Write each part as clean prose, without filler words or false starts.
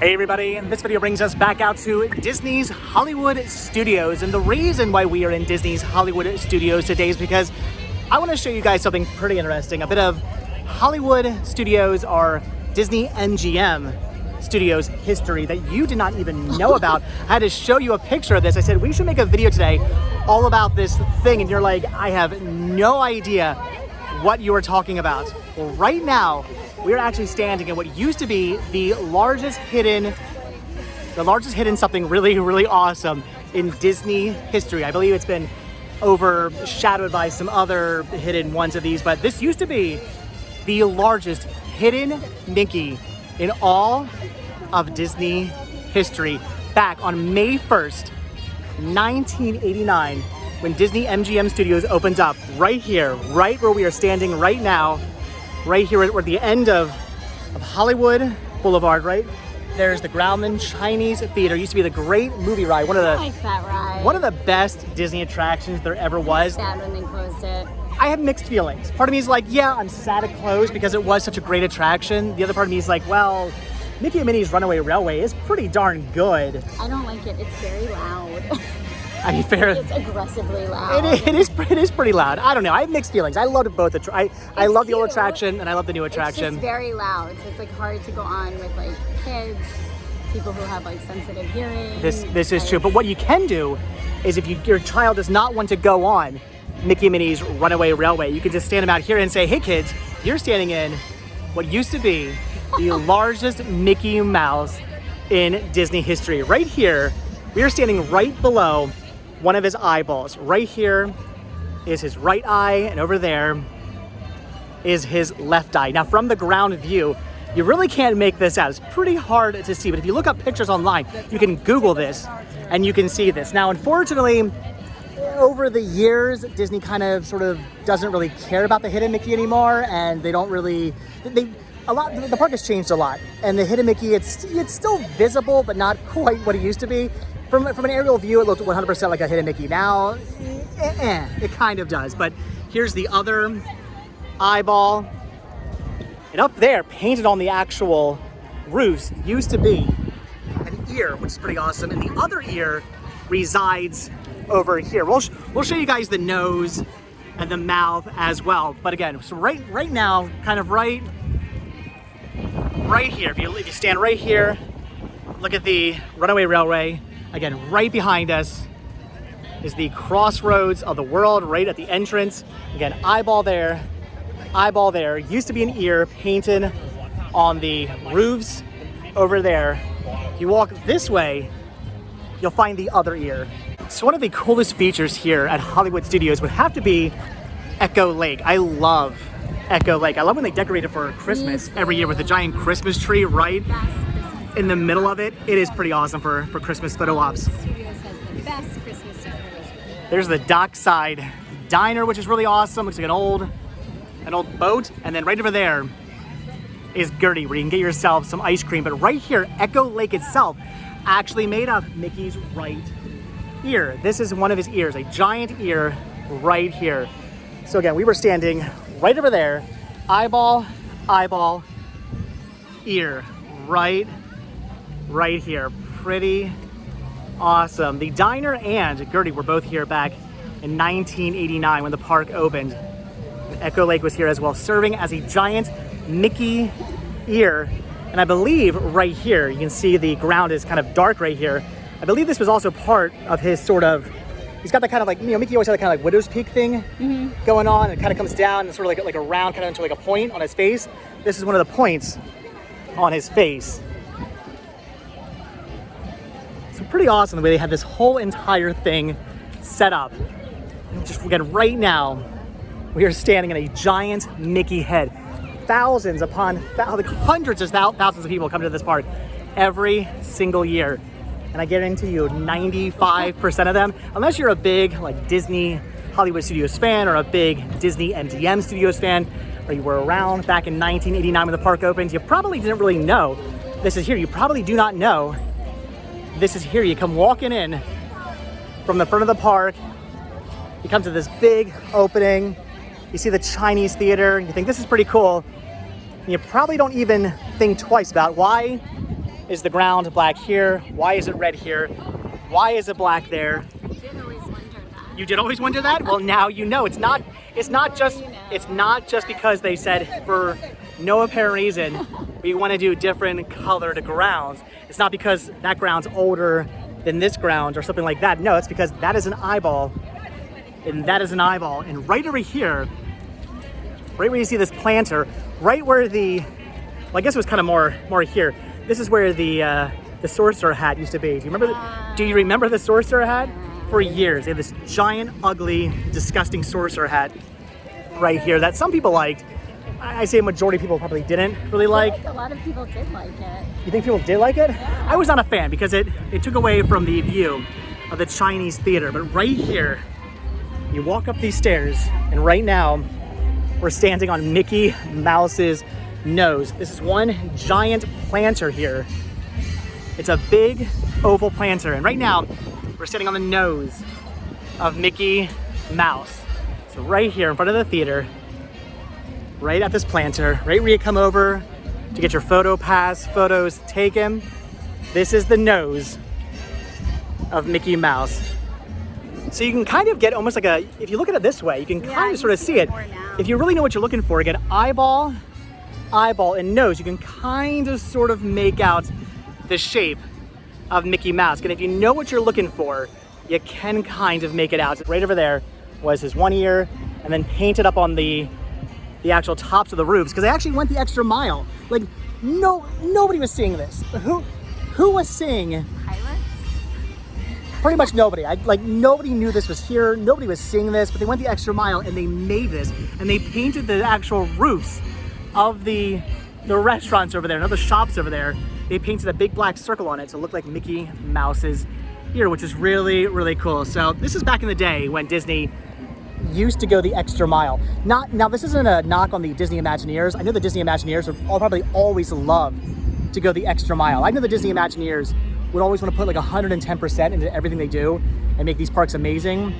Hey everybody, and this video brings us back out to Disney's Hollywood Studios. And the reason why we are in Disney's Hollywood Studios today is because I want to show you guys something pretty interesting. A bit of Hollywood Studios or Disney MGM Studios history that you did not even know about. I had to show you a picture of this. I said, we should make a video today all about this thing. And you're like, I have no idea what you are talking about. Well, right now, we are actually standing in what used to be the largest hidden something really, really awesome in Disney history. I believe it's been overshadowed by some other hidden ones of these, but this used to be the largest hidden Mickey in all of Disney history back on May 1st, 1989, when Disney MGM Studios opened up right here, right where we are standing right now. Right here at the end of Hollywood Boulevard, right? There's the Grauman Chinese Theater. It used to be the great movie ride. I like that ride. One of the best Disney attractions there ever was. Sad when they closed it. I have mixed feelings. Part of me is like, yeah, I'm sad it closed because it was such a great attraction. The other part of me is like, well, Mickey and Minnie's Runaway Railway is pretty darn good. I don't like it. It's very loud. I mean, fair. It's aggressively loud. It is pretty loud. I don't know. I have mixed feelings. I loved both. I love the old attraction and I love the new attraction. It's just very loud, so it's like hard to go on with like kids, people who have like sensitive hearing. This is true. But what you can do is if your child does not want to go on Mickey and Minnie's Runaway Railway, you can just stand them out here and say, hey kids, you're standing in what used to be the largest Mickey Mouse in Disney history. Right here, we are standing right below one of his eyeballs. Right here is his right eye, and over there is his left eye. Now, from the ground view, you really can't make this out. It's pretty hard to see, but if you look up pictures online, you can Google this, and you can see this. Now, unfortunately, over the years, Disney kind of sort of doesn't really care about the hidden Mickey anymore, and they don't really, the park has changed a lot, and the hidden Mickey, it's still visible, but not quite what it used to be. From an aerial view, it looked 100% like a hidden Mickey. Now, it kind of does. But here's the other eyeball. And up there, painted on the actual roofs, used to be an ear, which is pretty awesome. And the other ear resides over here. We'll show you guys the nose and the mouth as well. But again, so right now, kind of right here, if you stand right here, look at the Runaway Railway. Again, right behind us is the crossroads of the world, right at the entrance. Again, eyeball there, eyeball there. Used to be an ear painted on the roofs over there. If you walk this way, you'll find the other ear. So one of the coolest features here at Hollywood Studios would have to be Echo Lake. I love Echo Lake. I love when they decorate it for Christmas every year with a giant Christmas tree right in the middle of it. It is pretty awesome for Christmas photo ops. Studios has the best Christmas decorations. There's the Dockside Diner, which is really awesome. Looks like an old boat. And then right over there is Gertie, where you can get yourself some ice cream. But right here, Echo Lake itself actually made up Mickey's right ear. This is one of his ears, a giant ear right here. So again, we were standing right over there, eyeball, eyeball, ear, right here. Pretty awesome. The diner and Gertie were both here back in 1989 when the park opened. Echo Lake was here as well, serving as a giant Mickey ear. And I believe right here, you can see the ground is kind of dark right here. I believe this was also part of his sort of, he's got that kind of like, Mickey always had that kind of like widow's peak thing going on. It kind of comes down and sort of like a round kind of into like a point on his face. This is one of the points on his face. So pretty awesome the way they have this whole entire thing set up. And just again, right now, we are standing in a giant Mickey head. Thousands upon hundreds of thousands of people come to this park every single year. And I guarantee you 95% of them, unless you're a big like Disney Hollywood Studios fan or a big Disney MGM Studios fan, or you were around back in 1989 when the park opened, you probably didn't really know this is here. You probably do not know this is here. You come walking in from the front of the park, you come to this big opening, you see the Chinese theater, you think this is pretty cool, and you probably don't even think twice about why is the ground black here? Why is it red here? Why is it black there? I did always wonder that. You did always wonder that? Well, now you know. It's not just because they said for no apparent reason we want to do different colored grounds. It's not because that ground's older than this ground or something like that. No, it's because that is an eyeball and that is an eyeball. And right over here, right where you see this planter, right where the, well, I guess it was kind of more here. This is where the sorcerer hat used to be. Do you remember the sorcerer hat? For years, they had this giant, ugly, disgusting sorcerer hat right here that some people liked. I say a majority of people probably didn't really like. I feel like a lot of people did like it. You think people did like it? Yeah. I was not a fan because it took away from the view of the Chinese theater. But right here, you walk up these stairs, and right now, we're standing on Mickey Mouse's nose. This is one giant planter here. It's a big oval planter, and right now, we're standing on the nose of Mickey Mouse. So right here in front of the theater, right at this planter, right where you come over to get your photos taken, this is the nose of Mickey Mouse. So you can kind of get almost like if you look at it this way, you can kind of sort of see it. If you really know what you're looking for, get eyeball, and nose, you can kind of sort of make out the shape of Mickey Mouse. And if you know what you're looking for, you can kind of make it out. Right over there was his one ear, and then painted up on the actual tops of the roofs, because they actually went the extra mile. Like, nobody was seeing this. Who was seeing? Pilots? Pretty much nobody. Nobody knew this was here. Nobody was seeing this, but they went the extra mile and they made this, and they painted the actual roofs of the restaurants over there and other shops over there. They painted a big black circle on it to look like Mickey Mouse's ear, which is really, really cool. So this is back in the day when Disney used to go the extra mile. Now this isn't a knock on the Disney Imagineers. I know the Disney Imagineers would probably always love to go the extra mile. I know the Disney Imagineers would always want to put like 110% into everything they do and make these parks amazing.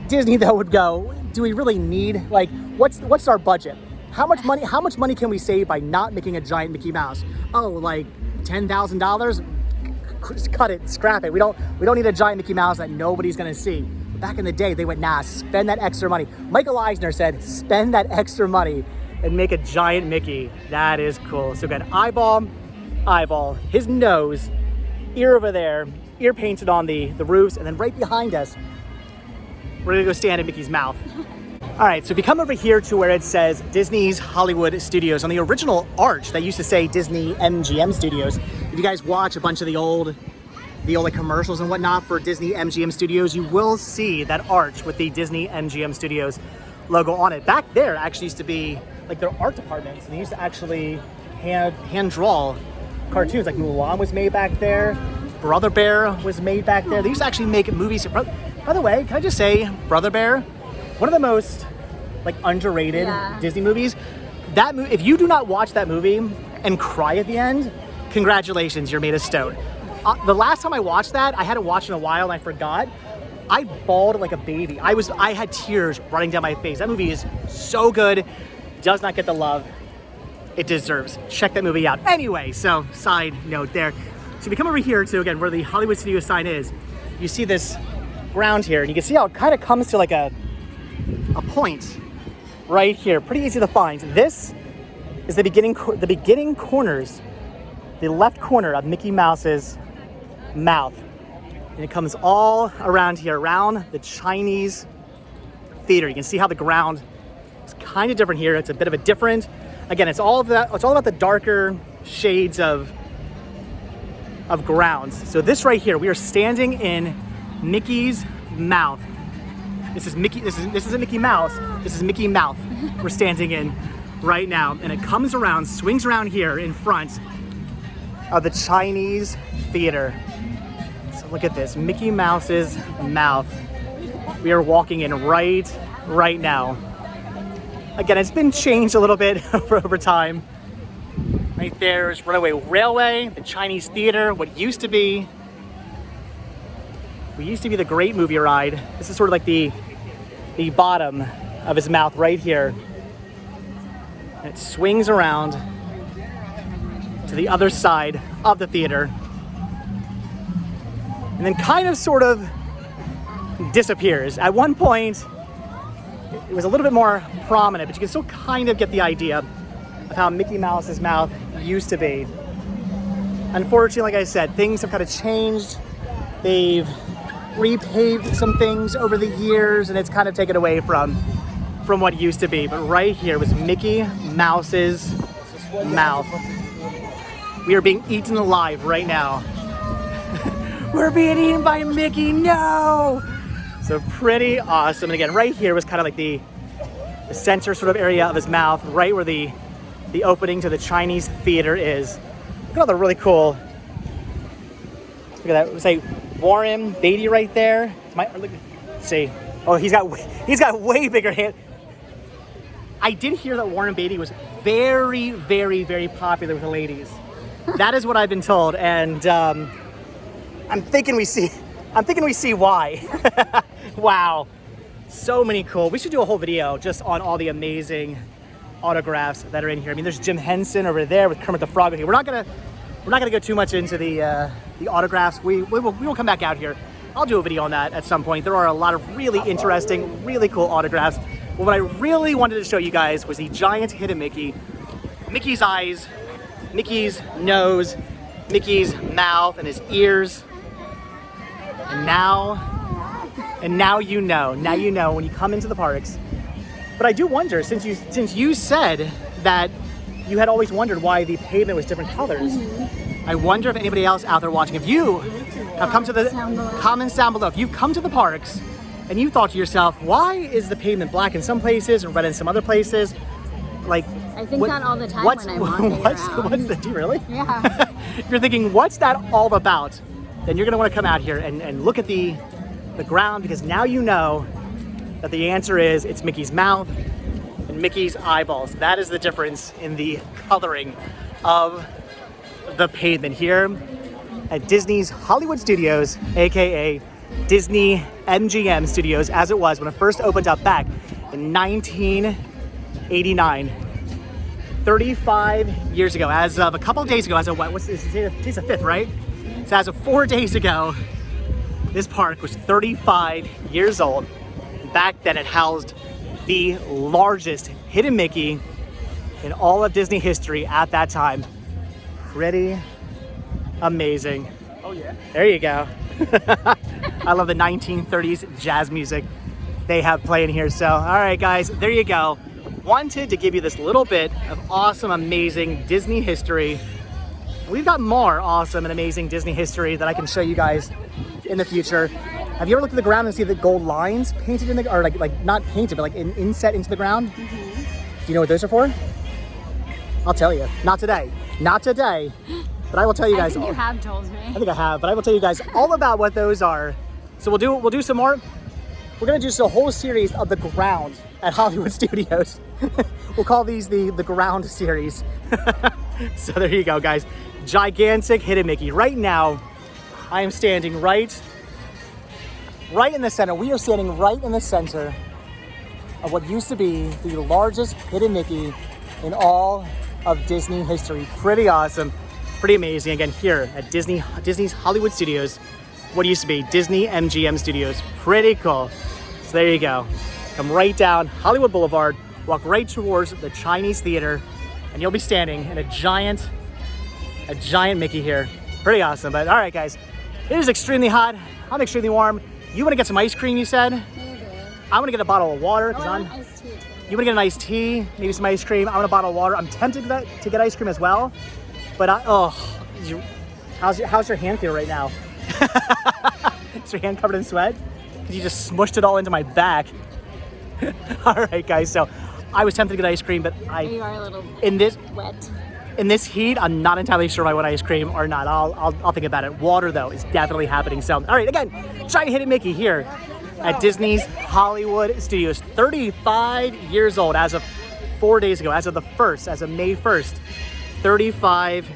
Disney though would go, do we really need, like, what's our budget? How much money can we save by not making a giant Mickey Mouse? Oh, like $10,000? Cut it, scrap it. We don't need a giant Mickey Mouse that nobody's gonna see. But back in the day, they went, nah, spend that extra money. Michael Eisner said, spend that extra money and make a giant Mickey. That is cool. So again, eyeball, his nose, ear over there, ear painted on the roofs, and then right behind us, we're gonna go stand in Mickey's mouth. All right, so if you come over here to where it says Disney's Hollywood Studios, on the original arch that used to say Disney MGM Studios, if you guys watch a bunch of the old like commercials and whatnot for Disney MGM Studios, you will see that arch with the Disney MGM Studios logo on it. Back there actually used to be like their art departments, and they used to actually hand draw cartoons. Like Mulan was made back there, Brother Bear was made back there. They used to actually make movies. By the way, can I just say, Brother Bear, one of the most like underrated Disney movies. If you do not watch that movie and cry at the end, congratulations, you're made of stone. The last time I watched that, I hadn't watched in a while and I forgot. I bawled like a baby. I had tears running down my face. That movie is so good, does not get the love it deserves. Check that movie out. Anyway, so side note there. So if you come over here to, again, where the Hollywood Studios sign is, you see this ground here, and you can see how it kind of comes to like a point right here. Pretty easy to find. This is the beginning corners, the left corner of Mickey Mouse's mouth. And it comes all around here, around the Chinese theater. You can see how the ground is kind of different here. It's a bit of a different, again, it's all about the darker shades of grounds. So this right here, we are standing in Mickey's mouth. This is Mickey. This isn't Mickey Mouse. This is Mickey Mouth. We're standing in right now, and it comes around, swings around here in front of the Chinese theater. So look at this, Mickey Mouse's mouth. We are walking in right now. Again, it's been changed a little bit over time. Right there is Runaway Railway, the Chinese theater, what used to be. We used to be the Great Movie Ride. This is sort of like the bottom of his mouth right here. And it swings around to the other side of the theater. And then kind of sort of disappears. At one point, it was a little bit more prominent, but you can still kind of get the idea of how Mickey Mouse's mouth used to be. Unfortunately, like I said, things have kind of changed. They've repaved some things over the years, and it's kind of taken away from what used to be. But right here was Mickey Mouse's mouth. We are being eaten alive right now. We're being eaten by Mickey, no! So pretty awesome. And again, right here was kind of like the center sort of area of his mouth, right where the opening to the Chinese theater is. Look at all the really cool, look at that, it was like Warren Beatty right there. Let's see. Oh, he's got way bigger hands. I did hear that Warren Beatty was very, very, very popular with the ladies. That is what I've been told, and I'm thinking we see why. Wow, so many cool. We should do a whole video just on all the amazing autographs that are in here. I mean, there's Jim Henson over there with Kermit the Frog. We're not gonna go too much into the autographs. We will come back out here. I'll do a video on that at some point. There are a lot of really interesting, really cool autographs. But what I really wanted to show you guys was the giant hidden Mickey, Mickey's eyes, Mickey's nose, Mickey's mouth, and his ears. And now you know. Now you know when you come into the parks. But I do wonder, since you said that you had always wondered why the pavement was different colors. I wonder if anybody else out there watching, if you have come to the comments down below, if you've come to the parks and you thought to yourself, why is the pavement black in some places and red in some other places? Like, I think that all the time when I'm walking around. Do you really? Yeah. If you're thinking, what's that all about? Then you're gonna wanna come out here and look at the ground, because now you know that the answer is it's Mickey's mouth and Mickey's eyeballs. That is the difference in the coloring of the pavement here at Disney's Hollywood Studios, AKA Disney MGM Studios, as it was when it first opened up back in 1989. 35 years ago, as of a couple of days ago, as of what? Today's the 5th, right? So as of 4 days ago, this park was 35 years old. Back then it housed the largest hidden Mickey in all of Disney history at that time. Pretty amazing. Oh yeah. There you go. I love the 1930s jazz music they have playing here. So, all right guys, there you go. Wanted to give you this little bit of awesome, amazing Disney history. We've got more awesome and amazing Disney history that I can show you guys in the future. Have you ever looked at the ground and see the gold lines painted in the, or like not painted, but like inset into the ground? Do you know what those are for? I'll tell you. Not today. Not today. But I will tell you guys. I think you have told me. I think I have, but I will tell you guys all about what those are. So we'll do some more. We're gonna do a whole series of the ground at Hollywood Studios. We'll call these the ground series. So there you go, guys. Gigantic hidden Mickey. Right now, I am standing right in the center. We are standing right in the center of what used to be the largest hidden Mickey in all of Disney history. Pretty awesome, pretty amazing. Again, here at Disney's Hollywood Studios, what used to be Disney MGM Studios. Pretty cool. So there you go. Come right down Hollywood Boulevard, walk right towards the Chinese Theater, and you'll be standing in a giant Mickey here. Pretty awesome. But all right, guys, it is extremely hot. I'm extremely warm. You want to get some ice cream, you said? Maybe. I want to get a bottle of water. I want iced tea too. You want to get an iced tea, maybe some ice cream. I want a bottle of water. I'm tempted to get ice cream as well. But how's your hand feel right now? Is your hand covered in sweat? Because you just smushed it all into my back. All right, guys. So I was tempted to get ice cream, but You are a little wet. In this heat, I'm not entirely sure if I want ice cream or not. I'll think about it. Water, though, is definitely happening. So, all right, again, giant hidden Mickey here at Disney's Hollywood Studios. 35 years old as of 4 days ago, as of May 1st. 35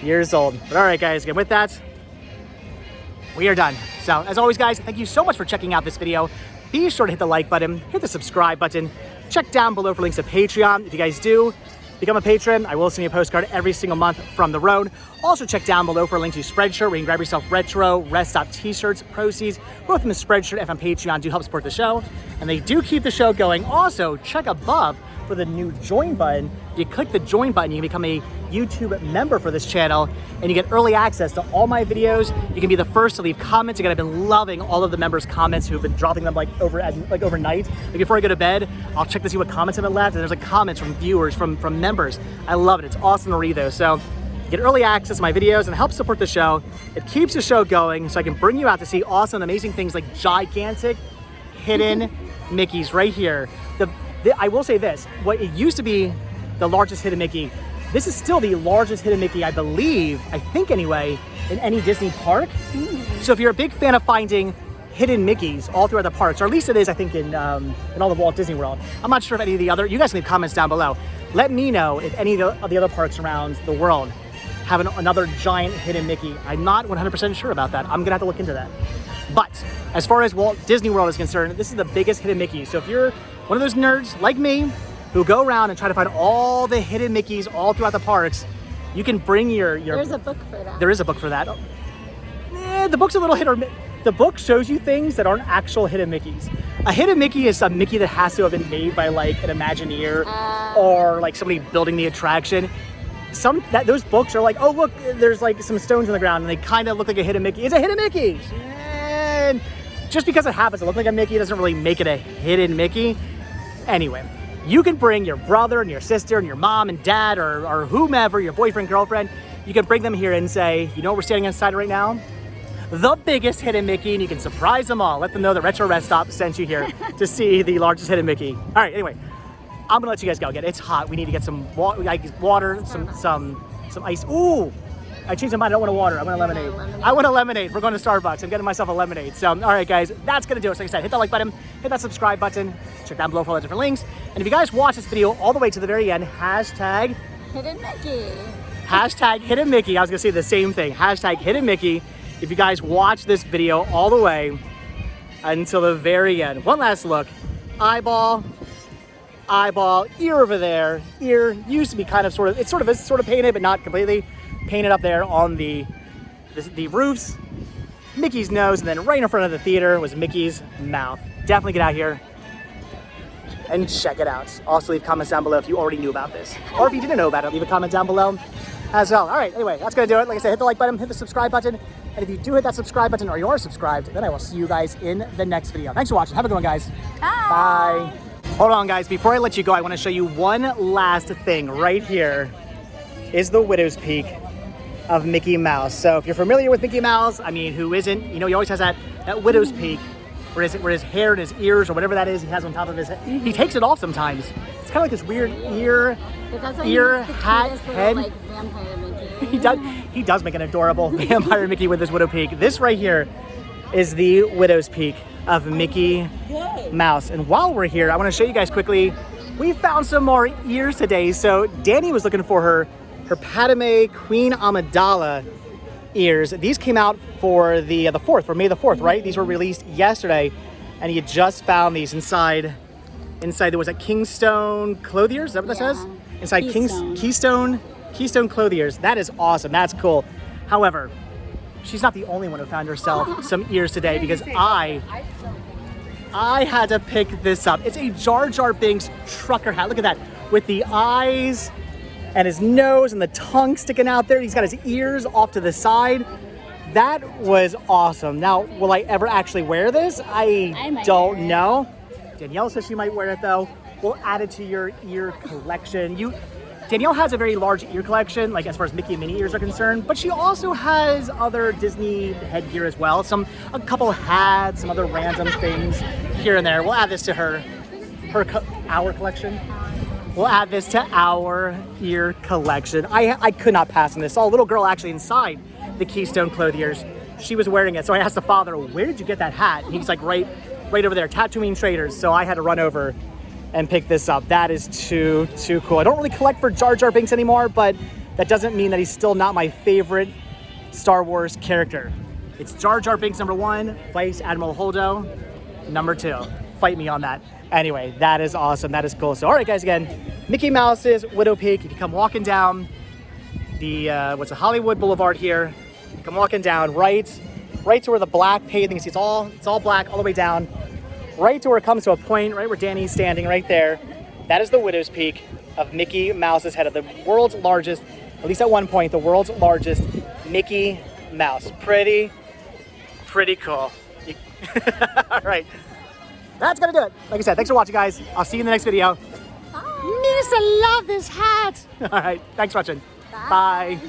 years old. But all right, guys, again, with that, we are done. So, as always, guys, thank you so much for checking out this video. Be sure to hit the like button, hit the subscribe button. Check down below for links to Patreon. If you guys do, Become a patron. I will send you a postcard every single month from the road. Also check down below for a link to Spreadshirt, where you can grab yourself retro Rest Stop t-shirts. Proceeds, both from the Spreadshirt and from Patreon, do help support the show. And they do keep the show going. Also, check above for the new join button. If you click the join button, you can become a YouTube member for this channel, and you get early access to all my videos. You can be the first to leave comments. Again, I've been loving all of the members' comments who've been dropping them like overnight. Like before I go to bed, I'll check to see what comments have been left, and there's like comments from viewers, from members. I love it. It's awesome to read those. So you get early access to my videos and help support the show. It keeps the show going, so I can bring you out to see awesome, amazing things like gigantic hidden Mickeys right here. I will say this, what it used to be the largest hidden Mickey, this is still the largest hidden Mickey, I believe, I think anyway, in any Disney park. So if you're a big fan of finding hidden Mickeys all throughout the parks, or at least it is, I think, in all of Walt Disney World. I'm not sure if any of the other, you guys can leave comments down below. Let me know if any of the other parks around the world have another giant hidden Mickey. I'm not 100% sure about that. I'm gonna have to look into that. But as far as Walt Disney World is concerned, this is the biggest hidden Mickey. So if you're one of those nerds like me who go around and try to find all the hidden Mickeys all throughout the parks, you can bring your There's a book for that. There is a book for that. The book's a little hit or miss. The book shows you things that aren't actual hidden Mickeys. A hidden Mickey is a Mickey that has to have been made by like an Imagineer or like somebody building the attraction. Those books are like, oh look, there's like some stones in the ground and they kind of look like a hidden Mickey. It's a hidden Mickey. And just because it happens to look like a Mickey doesn't really make it a hidden Mickey. Anyway, you can bring your brother and your sister and your mom and dad or whomever, your boyfriend, girlfriend. You can bring them here and say, you know what we're standing inside right now? The biggest hidden Mickey, and you can surprise them all. Let them know that Retro Rest Stop sent you here to see the largest hidden Mickey. All right, anyway, I'm gonna let you guys go. It's hot. We need to get some water, some ice. Ooh, I changed my mind. I don't want a water. I want a lemonade. I want a lemonade. We're going to Starbucks. I'm getting myself a lemonade. So, all right, guys, that's going to do it. So like I said, hit that like button, hit that subscribe button, check down below for all the different links. And if you guys watch this video all the way to the very end, hashtag Hidden Mickey. Hashtag Hidden Mickey. I was going to say the same thing. Hashtag Hidden Mickey. If you guys watch this video all the way until the very end. One last look. Eyeball, ear over there. Ear used to be kind of sort of painted, but not completely. Painted up there on the roofs. Mickey's nose, and then right in front of the theater was Mickey's mouth. Definitely get out here and check it out. Also leave comments down below if you already knew about this. Or if you didn't know about it, leave a comment down below as well. All right, anyway, that's gonna do it. Like I said, hit the like button, hit the subscribe button. And if you do hit that subscribe button or you are subscribed, then I will see you guys in the next video. Thanks for watching. Have a good one, guys. Bye. Bye. Hold on, guys. Before I let you go, I want to show you one last thing. Right here is the widow's peak of Mickey Mouse. So if you're familiar with Mickey Mouse, I mean, who isn't? You know, he always has that widow's peak where his hair and his ears or whatever that is he has on top of his head. He takes it off sometimes. It's kind of like this weird ear hat head. Like vampire Mickey. He does make an adorable vampire Mickey with this widow peak. This right here is the widow's peak of Mickey Mouse. And while we're here, I want to show you guys quickly, we found some more ears today. So Danny was looking for her Padme Queen Amidala ears. These came out for the 4th, for May the 4th, right? These were released yesterday, and you just found these inside there was a Kingstone Clothiers, is that what that says? Inside Keystone Clothiers. That is awesome, that's cool. However, she's not the only one who found herself some ears today, because I had to pick this up. It's a Jar Jar Binks trucker hat. Look at that, with the eyes and his nose and the tongue sticking out there. He's got his ears off to the side. That was awesome. Now, will I ever actually wear this? I don't know. Danielle says she might wear it though. We'll add it to your ear collection. Danielle has a very large ear collection, like as far as Mickey and Minnie ears are concerned, but she also has other Disney headgear as well. A couple hats, some other random things here and there. We'll add this to our collection. We'll add this to our ear collection. I could not pass on this. Saw a little girl actually inside the Keystone Clothiers. She was wearing it, so I asked the father, where did you get that hat? And he's like, right over there, Tatooine Traders. So I had to run over and pick this up. That is too cool. I don't really collect for Jar Jar Binks anymore, but that doesn't mean that he's still not my favorite Star Wars character. It's Jar Jar Binks #1, Vice Admiral Holdo #2. Fight me on that. Anyway, that is awesome. That is cool. So, all right, guys, again, Mickey Mouse's Widow Peak. If you come walking down the, what's a Hollywood Boulevard here, you come walking down right to where the black paving, you see it's all black all the way down, right to where it comes to a point, right where Danny's standing right there. That is the Widow's Peak of Mickey Mouse's head, of the world's largest, at least at one point, the world's largest Mickey Mouse. Pretty cool. All right. That's gonna do it. Like I said, thanks for watching, guys. I'll see you in the next video. Bye. Nisa, love this hat. All right, thanks for watching. Bye. Bye.